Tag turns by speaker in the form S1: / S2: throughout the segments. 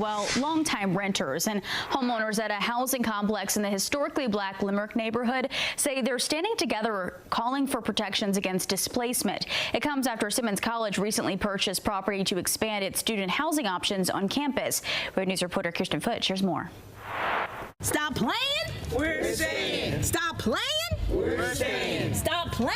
S1: Well, longtime renters and homeowners at a housing complex in the historically black Limerick neighborhood say they're standing together calling for protections against displacement. It comes after Simmons College recently purchased property to expand its student housing options on campus. Road News reporter Kirsten Foote shares more.
S2: Stop playing.
S3: We're staying.
S2: Stop playing.
S3: We're staying.
S2: Stop playing.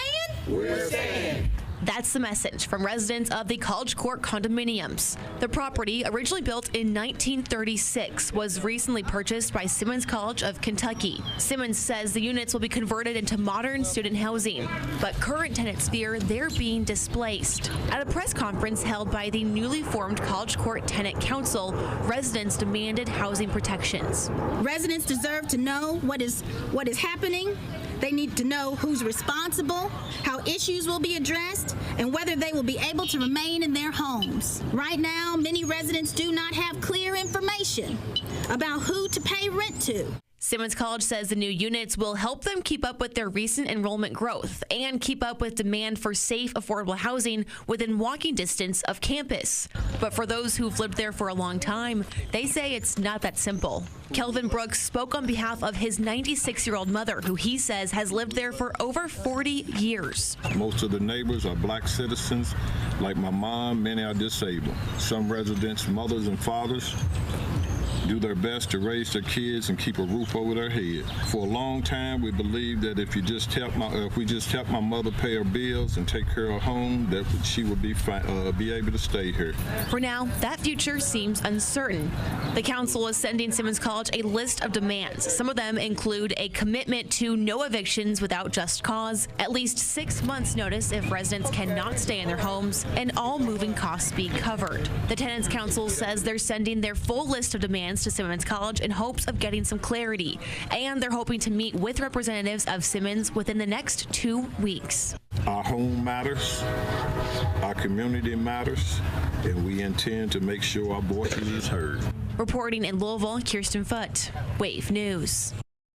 S3: We're staying.
S4: That's the message from residents of the College Court condominiums. The property, originally built in 1936, was recently purchased by Simmons College of Kentucky. Simmons says the units will be converted into modern student housing, but current tenants fear they're being displaced. At a press conference held by the newly formed College Court Tenant Council, residents demanded housing protections.
S2: Residents deserve to know what is happening. They need to know who's responsible, how issues will be addressed, and whether they will be able to remain in their homes. Right now, many residents do not have clear information about who to pay rent to.
S4: Simmons College says the new units will help them keep up with their recent enrollment growth and keep up with demand for safe, affordable housing within walking distance of campus. But for those who've lived there for a long time, they say it's not that simple. Kelvin Brooks spoke on behalf of his 96-year-old mother, who he says has lived there for over 40 years.
S5: Most of the neighbors are black citizens. Like my mom, many are disabled. Some residents, mothers and fathers, do their best to raise their kids and keep a roof over their head. For a long time, we believed that if we just help my mother pay her bills and take care of her home, that she would be able to stay here.
S4: For now, that future seems uncertain. The council is sending Simmons College a list of demands. Some of them include a commitment to no evictions without just cause, at least 6 months' notice if residents cannot stay in their homes, and all moving costs be covered. The Tenants Council says they're sending their full list of demands to Simmons College in hopes of getting some clarity, and they're hoping to meet with representatives of Simmons within the next 2 weeks.
S5: Our home matters, our community matters, and we intend to make sure our voices is heard.
S4: Reporting in Louisville, Kirsten Foote, Wave News.